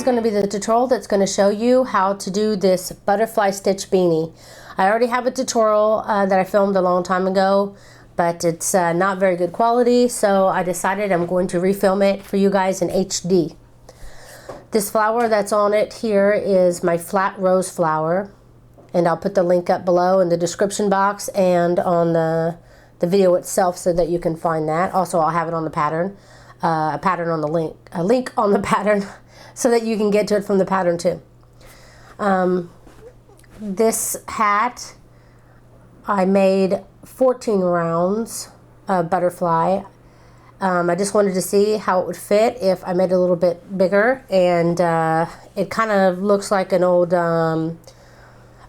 going to be the tutorial that's going to show you how to do this butterfly stitch beanie. I already have a tutorial that I filmed a long time ago, but it's not very good quality, so I decided I'm going to refilm it for you guys in HD. This flower that's on it here is my flat rose flower, and I'll put the link up below in the description box and on the video itself so that you can find that. Also, I'll have it on the pattern, a pattern on the link, a link on the pattern so that you can get to it from the pattern too. This hat, I made 14 rounds of butterfly. I just wanted to see how it would fit if I made it a little bit bigger, and it kind of looks like an old, I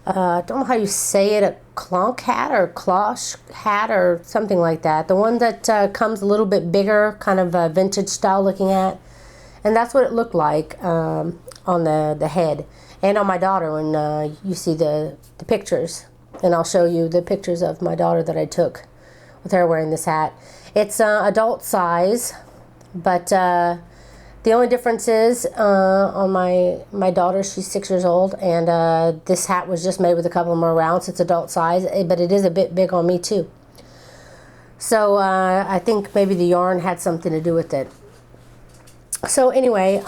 don't know how you say it, a clonk hat or cloche hat or something like that. The one that comes a little bit bigger, kind of a vintage style looking at. And that's what it looked like on the head and on my daughter when you see the pictures. And I'll show you the pictures of my daughter that I took with her wearing this hat. It's adult size, but the only difference is on my daughter, she's 6 years old, and this hat was just made with a couple more rounds. It's adult size, but it is a bit big on me too. So I think maybe the yarn had something to do with it. So anyway,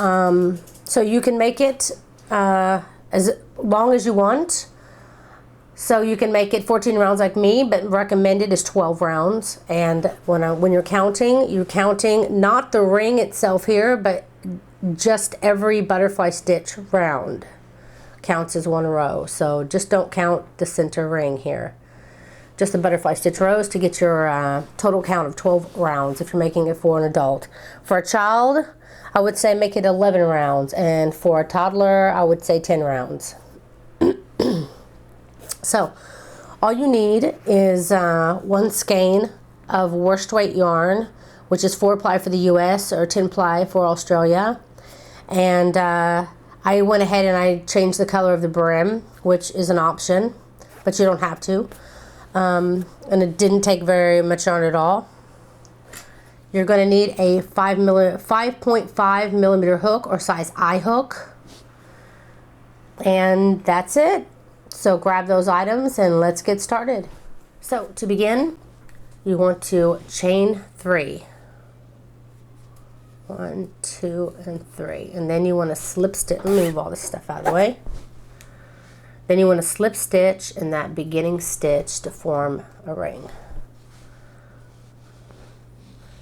so you can make it as long as you want. So you can make it 14 rounds like me, but recommended is 12 rounds. And when you're counting not the ring itself here, but just every butterfly stitch round counts as one row. So just don't count the center ring here. Just the butterfly stitch rows to get your total count of 12 rounds if you're making it for an adult. For a child, I would say make it 11 rounds. And for a toddler, I would say 10 rounds. So all you need is one skein of worsted weight yarn, which is 4-ply for the US or 10-ply for Australia. And I went ahead and I changed the color of the brim, which is an option, but you don't have to. And it didn't take very much yarn at all. You're going to need a 5.5 millimeter hook or size I hook. And that's it. So grab those items and let's get started. So to begin, you want to chain 3. 1, 2, and 3. And then you want to slip stitch. Let me move all this stuff out of the way. Then you want to slip stitch in that beginning stitch to form a ring.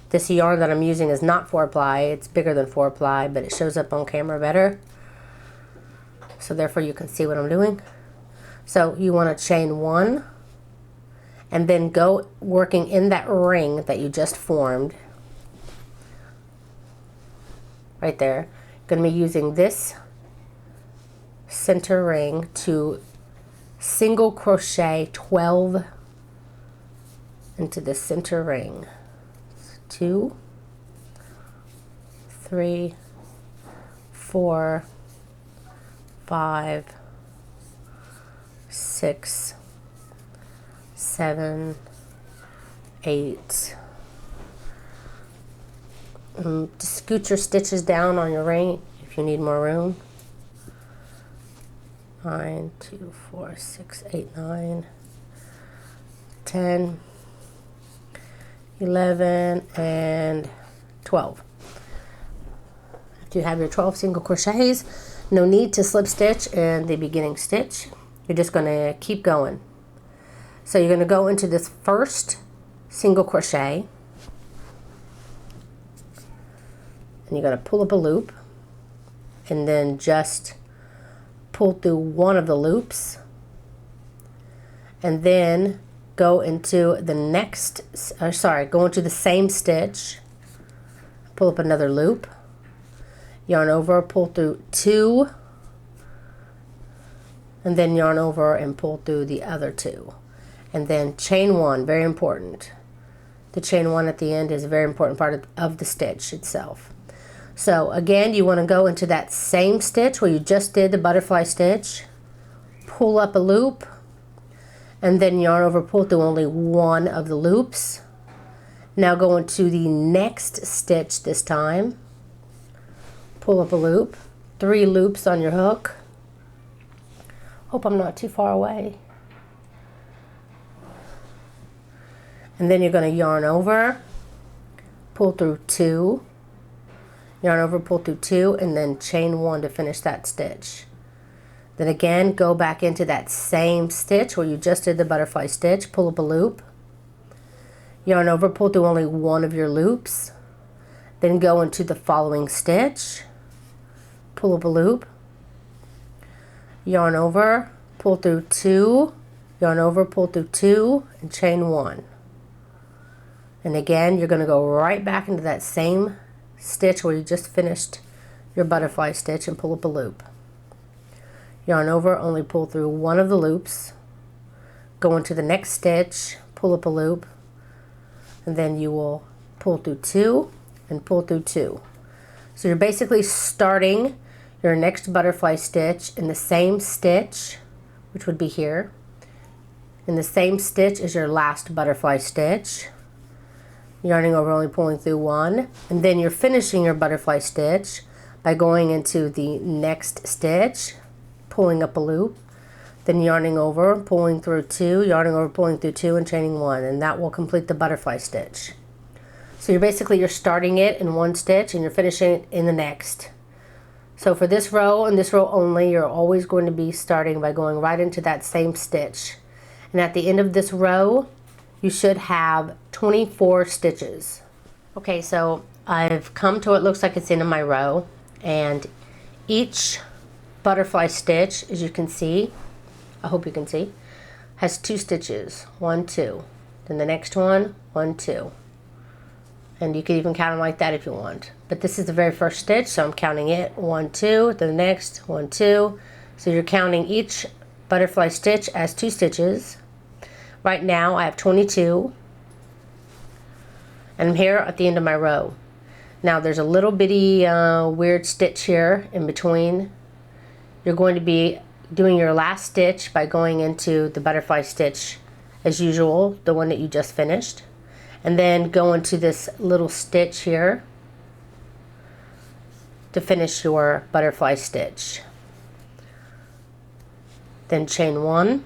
This yarn that I'm using is not 4-ply. It's bigger than 4-ply, but it shows up on camera better. So therefore you can see what I'm doing. So you want to chain 1 and then go working in that ring that you just formed. Right there. You're going to be using this center ring to single crochet 12 into the center ring. 2, 3, 4, 5, 6, 7, 8. Just scoot your stitches down on your ring if you need more room. 9, 2, 4, 6, 8, 9, 10, 11, and 12. After you have your 12 single crochets, no need to slip stitch in the beginning stitch. You're just going to keep going. So you're going to go into this first single crochet, and you're going to pull up a loop, and then just pull through one of the loops, and then go into the next, go into the same stitch, pull up another loop, yarn over, pull through 2, and then yarn over and pull through the other 2, and then chain 1. Very important. The chain 1 at the end is a very important part of the stitch itself. So again, you want to go into that same stitch where you just did the butterfly stitch, pull up a loop, and then yarn over, pull through only one of the loops. Now go into the next stitch this time, pull up a loop, 3 loops on your hook. Hope I'm not too far away. And then you're going to yarn over, pull through 2, yarn over, pull through 2, and then chain 1 to finish that stitch. Then again, go back into that same stitch where you just did the butterfly stitch, pull up a loop, yarn over, pull through only 1 of your loops, then go into the following stitch, pull up a loop, yarn over, pull through 2, yarn over, pull through 2, and chain 1. And again, you're going to go right back into that same stitch where you just finished your butterfly stitch and pull up a loop. Yarn over, only pull through 1 of the loops, go into the next stitch, pull up a loop, and then you will pull through 2 and pull through 2. So you're basically starting your next butterfly stitch in the same stitch, which would be here. In the same stitch is your last butterfly stitch. Yarning over, only pulling through 1, and then you're finishing your butterfly stitch by going into the next stitch, pulling up a loop, then yarning over, pulling through 2, yarning over, pulling through 2, and chaining 1, and that will complete the butterfly stitch. So you're starting it in one stitch and you're finishing it in the next. So for this row and this row only, you're always going to be starting by going right into that same stitch. And at the end of this row, you should have 24 stitches. Okay, so I've come to what looks like it's the end of my row, and each butterfly stitch, as you can see, I hope you can see, has 2 stitches, 1, 2. Then the next one, 1, 2. And you can even count them like that if you want. But this is the very first stitch, so I'm counting it, 1, 2, the next, 1, 2. So you're counting each butterfly stitch as 2 stitches. Right now I have 22, and I'm here at the end of my row. Now there's a little bitty weird stitch here in between. You're going to be doing your last stitch by going into the butterfly stitch as usual, the one that you just finished, and then go into this little stitch here to finish your butterfly stitch. Then chain 1.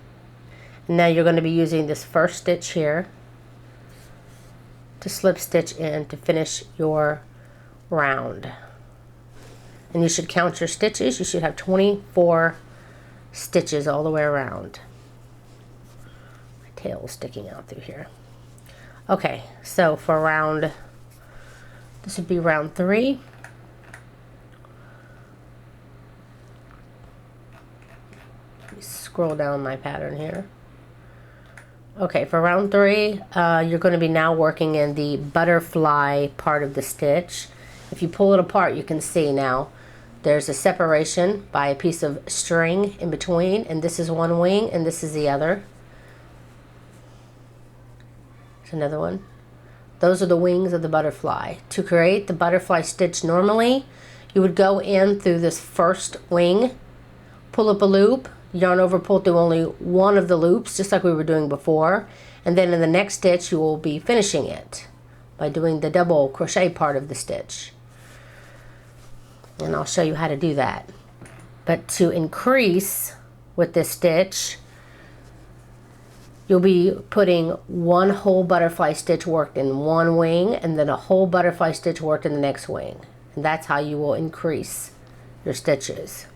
And now you're going to be using this first stitch here to slip stitch in to finish your round. And you should count your stitches. You should have 24 stitches all the way around. My tail is sticking out through here. Okay, so for round, this would be round 3. Let me scroll down my pattern here. Okay, for round 3, you're going to be now working in the butterfly part of the stitch. If you pull it apart, you can see now there's a separation by a piece of string in between, and this is one wing and this is the other. There's another one. Those are the wings of the butterfly. To create the butterfly stitch normally, you would go in through this first wing, pull up a loop, yarn over, pull through only 1 of the loops, just like we were doing before, and then in the next stitch you will be finishing it by doing the double crochet part of the stitch. And I'll show you how to do that. But to increase with this stitch, you'll be putting 1 whole butterfly stitch worked in one wing and then a whole butterfly stitch worked in the next wing. And that's how you will increase your stitches.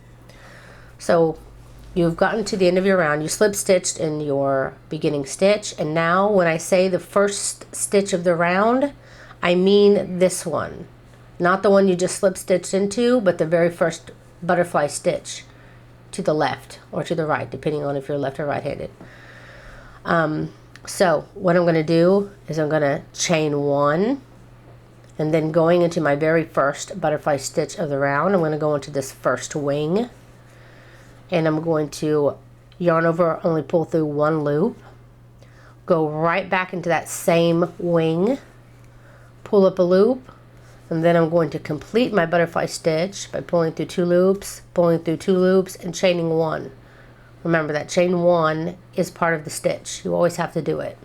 So you've gotten to the end of your round, you slip stitched in your beginning stitch, and now when I say the first stitch of the round, I mean this one. Not the one you just slip stitched into, but the very first butterfly stitch to the left or to the right, depending on if you're left or right-handed. So what I'm going to do is I'm going to chain 1, and then going into my very first butterfly stitch of the round, I'm going to go into this first wing. And I'm going to yarn over, only pull through 1 loop, go right back into that same wing, pull up a loop, and then I'm going to complete my butterfly stitch by pulling through 2 loops, pulling through 2 loops, and chaining 1. Remember that chain 1 is part of the stitch. You always have to do it.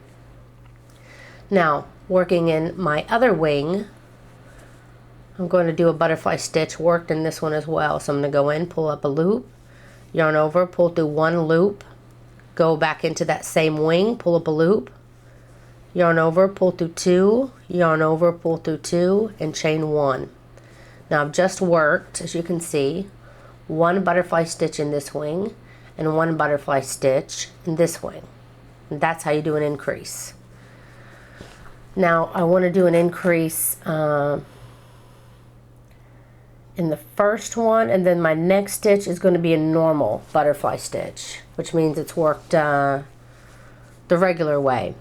Now, working in my other wing, I'm going to do a butterfly stitch worked in this one as well. So I'm going to go in, pull up a loop, yarn over, pull through one loop, go back into that same wing, pull up a loop, yarn over, pull through two, yarn over, pull through two, and chain one. Now I've just worked, as you can see, one butterfly stitch in this wing and one butterfly stitch in this wing. And that's how you do an increase. Now I want to do an increase in the first one, and then my next stitch is going to be a normal butterfly stitch, which means it's worked the regular way,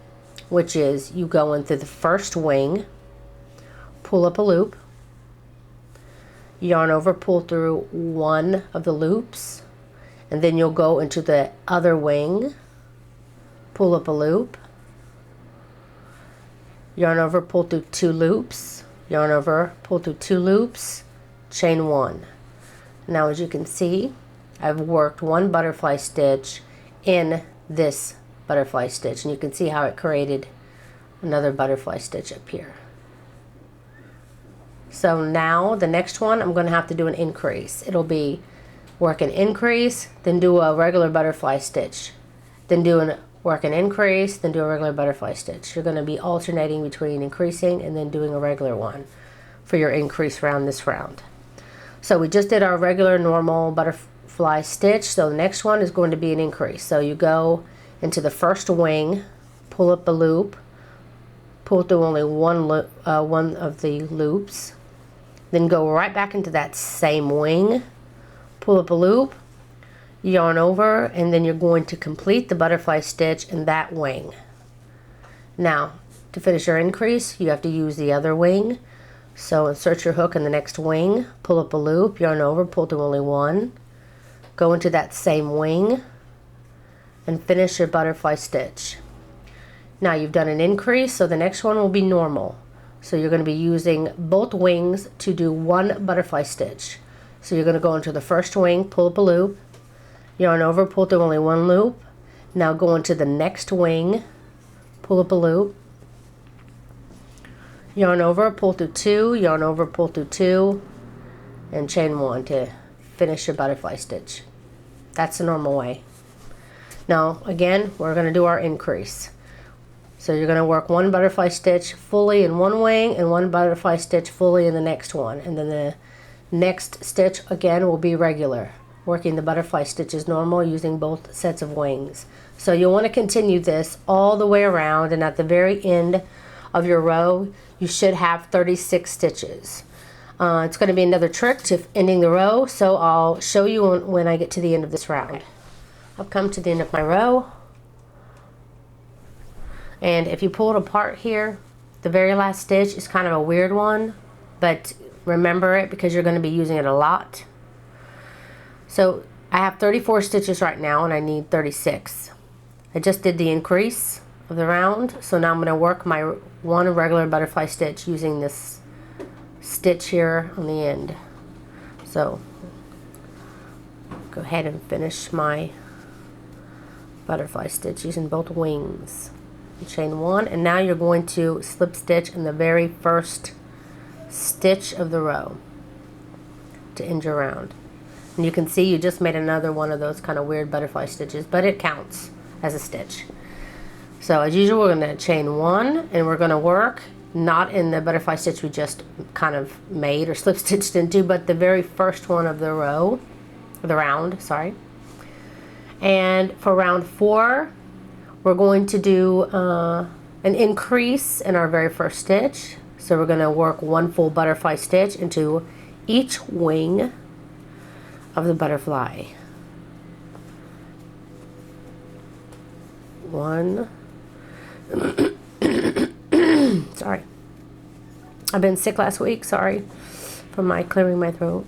which is you go in through the first wing, pull up a loop, yarn over, pull through one of the loops, and then you'll go into the other wing, pull up a loop, yarn over, pull through two loops, yarn over, pull through two loops, chain one. Now as you can see, I've worked one butterfly stitch in this butterfly stitch, and you can see how it created another butterfly stitch up here. So now the next one, I'm going to have to do an increase. It'll be work an increase, then do a regular butterfly stitch, then work an increase, then do a regular butterfly stitch. You're going to be alternating between increasing and then doing a regular one for your increase round this round. So we just did our regular normal butterfly stitch, so the next one is going to be an increase. So you go into the first wing, pull up a loop, pull through only one of the loops, then go right back into that same wing, pull up a loop, yarn over, and then you're going to complete the butterfly stitch in that wing. Now to finish your increase, you have to use the other wing. So insert your hook in the next wing, pull up a loop, yarn over, pull through only one, go into that same wing, and finish your butterfly stitch. Now you've done an increase, so the next one will be normal. So you're going to be using both wings to do one butterfly stitch. So you're going to go into the first wing, pull up a loop, yarn over, pull through only one loop. Now go into the next wing, pull up a loop, yarn over, pull through two, yarn over, pull through two, and chain one to finish your butterfly stitch. That's the normal way. Now again, we're going to do our increase. So you're going to work one butterfly stitch fully in one wing and one butterfly stitch fully in the next one, and then the next stitch again will be regular, working the butterfly stitches normal using both sets of wings. So you'll want to continue this all the way around, and at the very end of your row you should have 36 stitches. It's going to be another trick to ending the row, so I'll show you when I get to the end of this round. I've come to the end of my row, and if you pull it apart here, the very last stitch is kind of a weird one, but remember it because you're going to be using it a lot. So I have 34 stitches right now and I need 36. I just did the increase of the round, so now I'm going to work my one regular butterfly stitch using this stitch here on the end. So go ahead and finish my butterfly stitch using both wings. Chain one, and now you're going to slip stitch in the very first stitch of the row to end your round. And you can see you just made another one of those kind of weird butterfly stitches, but it counts as a stitch. So as usual, we're going to chain one, and we're going to work not in the butterfly stitch we just kind of made or slip stitched into, but the very first one of the row, or the round, sorry. And for round 4, we're going to do an increase in our very first stitch. So we're going to work one full butterfly stitch into each wing of the butterfly. One. Sorry. I've been sick last week, sorry for my clearing my throat.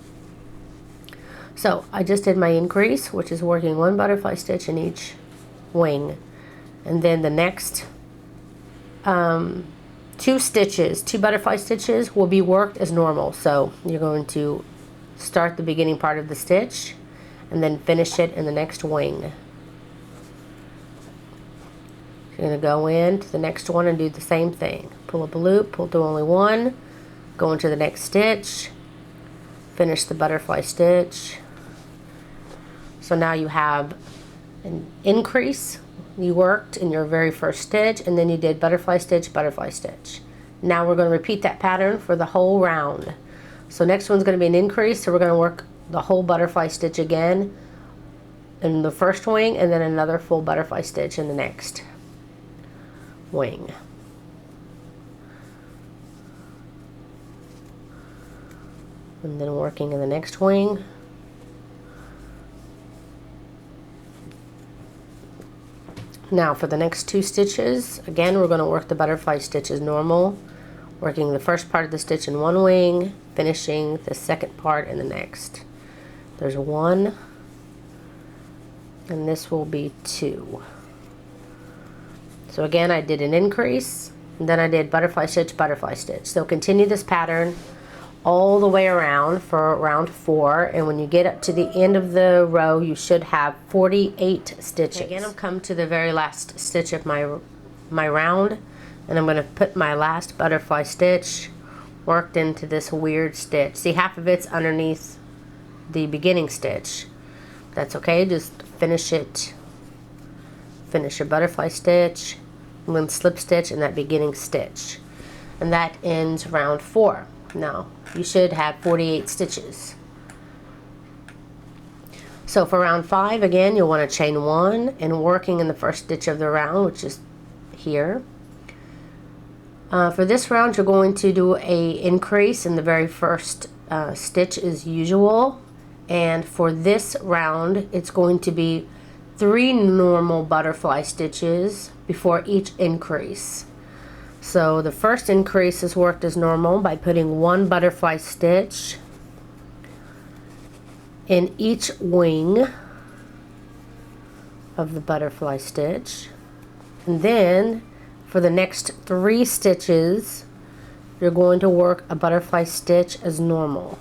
So I just did my increase, which is working one butterfly stitch in each wing. And then the next two butterfly stitches will be worked as normal. So you're going to start the beginning part of the stitch and then finish it in the next wing. You're going to go into the next one and do the same thing. Pull up a loop, pull through only one, go into the next stitch, finish the butterfly stitch. So now you have an increase. You worked in your very first stitch, and then you did butterfly stitch, butterfly stitch. Now we're going to repeat that pattern for the whole round. So next one's going to be an increase, so we're going to work the whole butterfly stitch again in the first wing, and then another full butterfly stitch in the next wing. And then working in the next wing. Now for the next 2 stitches, again we're going to work the butterfly stitch as normal, working the first part of the stitch in one wing, finishing the second part in the next. There's 1, and this will be 2. So again, I did an increase, and then I did butterfly stitch, butterfly stitch. So continue this pattern all the way around for round 4, and when you get up to the end of the row, you should have 48 stitches. Again, I've come to the very last stitch of my round, and I'm going to put my last butterfly stitch worked into this weird stitch. See, half of it's underneath the beginning stitch. That's okay, just finish it. Finish your butterfly stitch, and then slip stitch in that beginning stitch. And that ends round 4. Now, you should have 48 stitches. So for round 5, again, you'll want to chain 1 and working in the first stitch of the round, which is here. For this round, you're going to do a increase in the very first stitch as usual. And for this round, it's going to be 3 normal butterfly stitches before each increase. So the first increase is worked as normal by putting 1 butterfly stitch in each wing of the butterfly stitch. And then for the next 3 stitches, you're going to work a butterfly stitch as normal,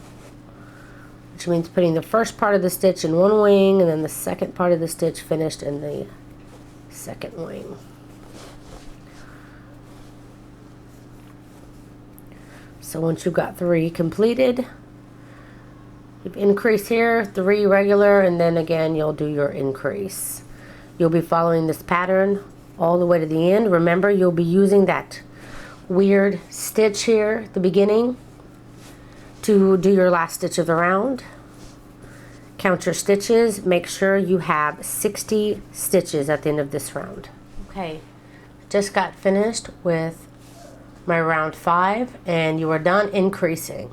which means putting the first part of the stitch in one wing and then the second part of the stitch finished in the second wing. So once you've got 3 completed, you increase here, 3 regular, and then again you'll do your increase. You'll be following this pattern all the way to the end. Remember, you'll be using that weird stitch here at the beginning to do your last stitch of the round. Count your stitches. Make sure you have 60 stitches at the end of this round. Okay, just got finished with my round 5, and you are done increasing.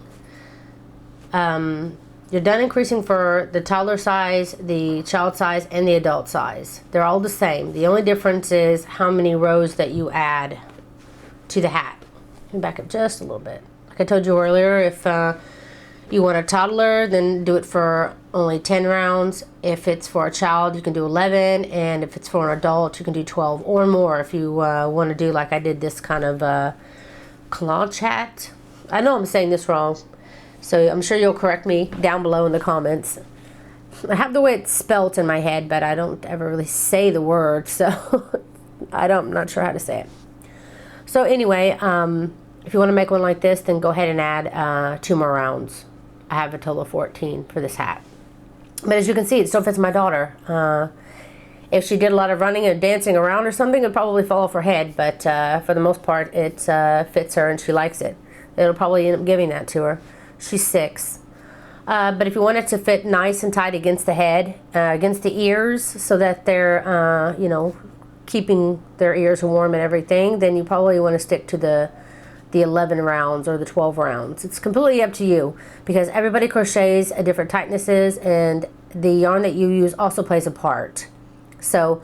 You're done increasing for the toddler size, the child size, and the adult size. They're all the same. The only difference is how many rows that you add to the hat. Let me back up just a little bit. Like I told you earlier, if you want a toddler, then do it for only 10 rounds. If it's for a child, you can do 11, and if it's for an adult, you can do 12 or more if you want to do like I did this kind of clutch hat. I know I'm saying this wrong, so I'm sure you'll correct me down below in the comments. I have the way it's spelt in my head, but I don't ever really say the word, so I'm not sure how to say it. So anyway, if you want to make one like this, then go ahead and add 2 more rounds. I have a total of 14 for this hat. But as you can see, it still fits my daughter. If she did a lot of running and dancing around or something, it'd probably fall off her head, but for the most part, it fits her and she likes it. It'll probably end up giving that to her. She's 6. But if you want it to fit nice and tight against the head, against the ears, so that they're, you know, keeping their ears warm and everything, then you probably want to stick to the 11 rounds or the 12 rounds. It's completely up to you, because everybody crochets at different tightnesses, and the yarn that you use also plays a part. So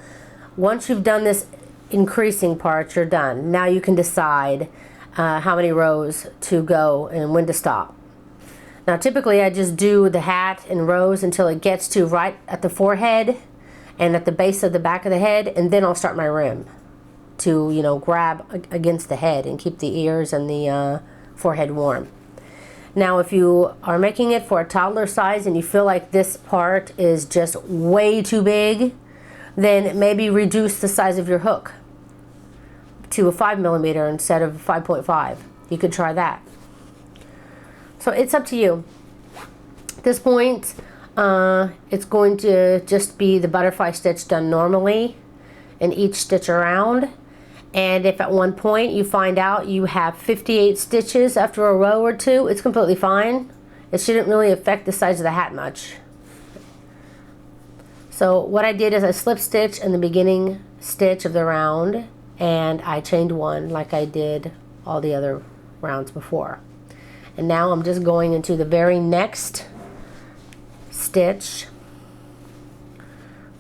once you've done this increasing part, you're done. Now you can decide how many rows to go and when to stop. Now typically I just do the hat in rows until it gets to right at the forehead and at the base of the back of the head, and then I'll start my rim to, you know, grab against the head and keep the ears and the forehead warm. Now if you are making it for a toddler size and you feel like this part is just way too big, then maybe reduce the size of your hook to a 5mm instead of 5.5. You could try that. So it's up to you. At this point, it's going to just be the butterfly stitch done normally in each stitch around. And if at one point you find out you have 58 stitches after a row or two, it's completely fine. It shouldn't really affect the size of the hat much. So what I did is I slip stitch in the beginning stitch of the round, and I chained one like I did all the other rounds before. And now I'm just going into the very next stitch,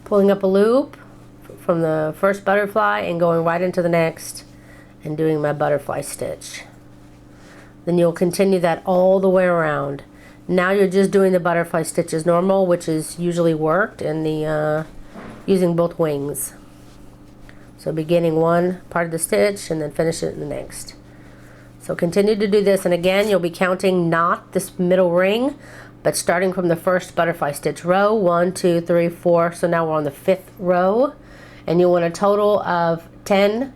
pulling up a loop from the first butterfly and going right into the next and doing my butterfly stitch. Then you'll continue that all the way around. Now you're just doing the butterfly stitch as normal, which is usually worked in the using both wings. So beginning one part of the stitch and then finish it in the next. So continue to do this, and again you'll be counting not this middle ring, but starting from the first butterfly stitch row. 1, 2, 3, 4. So now we're on the 5th row, and you want a total of 10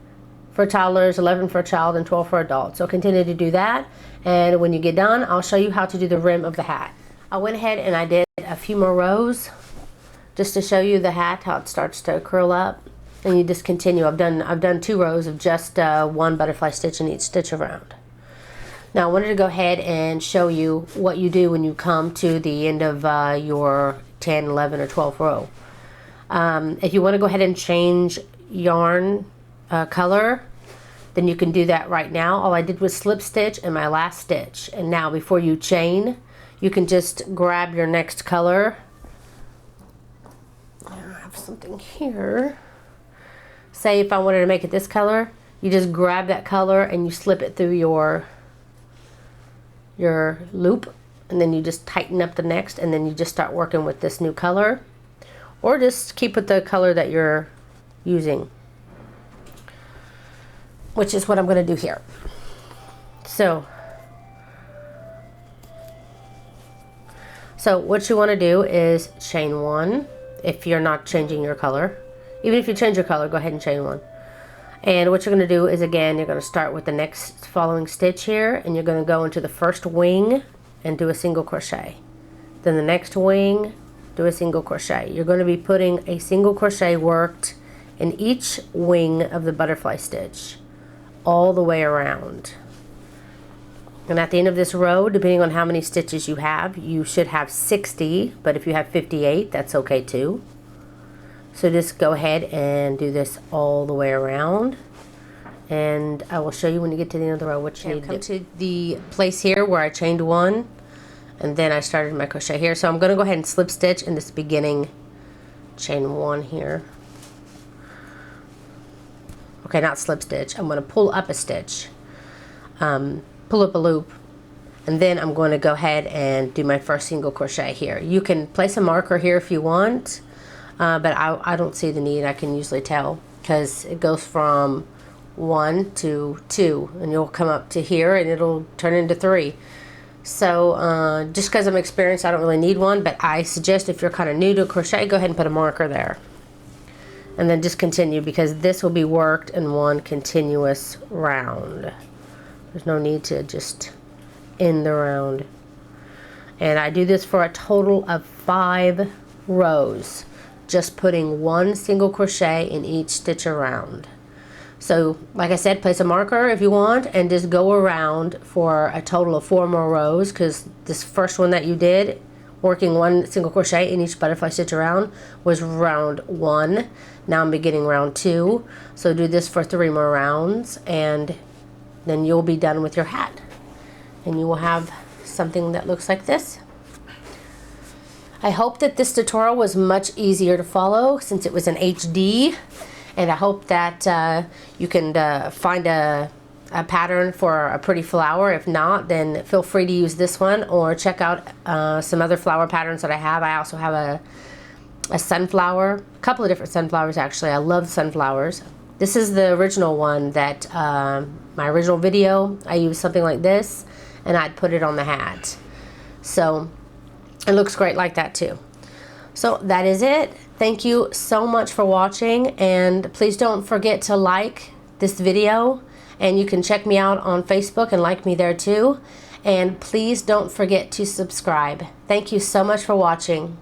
for toddlers, 11 for a child, and 12 for adults. So continue to do that, and when you get done, I'll show you how to do the rim of the hat. I went ahead and I did a few more rows just to show you the hat, how it starts to curl up, and you just continue. I've done 2 rows of just 1 butterfly stitch in each stitch around. Now I wanted to go ahead and show you what you do when you come to the end of your 10, 11, or 12th row. If you want to go ahead and change yarn color, then you can do that right now. All I did was slip stitch in my last stitch, and now before you chain, you can just grab your next color. I have something here. Say if I wanted to make it this color, you just grab that color and you slip it through your loop, and then you just tighten up the next, and then you just start working with this new color, or just keep with the color that you're using, which is what I'm going to do here. So what you want to do is chain 1 if you're not changing your color. Even if you change your color, go ahead and chain 1. And what you're going to do is, again, you're going to start with the next following stitch here, and you're going to go into the first wing and do a single crochet. Then the next wing, do a single crochet. You're going to be putting a single crochet worked in each wing of the butterfly stitch all the way around. And at the end of this row, depending on how many stitches you have, you should have 60, but if you have 58, that's okay too. So just go ahead and do this all the way around, and I will show you when you get to the end of the row what you need to do. Come to the place here where I chained 1, and then I started my crochet here. So I'm going to go ahead and slip stitch in this beginning chain 1 here. Okay, not slip stitch. I'm going to pull up a stitch, pull up a loop, and then I'm going to go ahead and do my first single crochet here. You can place a marker here if you want. But I don't see the need. I can usually tell because it goes from 1 to 2, and you'll come up to here and it'll turn into 3. So just because I'm experienced, I don't really need one, but I suggest if you're kind of new to crochet, go ahead and put a marker there. And then just continue, because this will be worked in one continuous round. There's no need to just end the round. And I do this for a total of 5 rows. Just putting 1 single crochet in each stitch around. So like I said, place a marker if you want, and just go around for a total of 4 more rows, because this first one that you did, working 1 single crochet in each butterfly stitch around, was round 1. Now I'm beginning round 2. So do this for 3 more rounds, and then you'll be done with your hat, and you will have something that looks like this. I hope that this tutorial was much easier to follow since it was in HD, and I hope that you can find a pattern for a pretty flower. If not, then feel free to use this one, or check out some other flower patterns that I have. I also have a sunflower, a couple of different sunflowers actually. I love sunflowers. This is the original one that my original video, I used something like this, and I'd put it on the hat. So it looks great like that too. So that is it. Thank you so much for watching, and please don't forget to like this video, and you can check me out on Facebook and like me there too. And please don't forget to subscribe. Thank you so much for watching.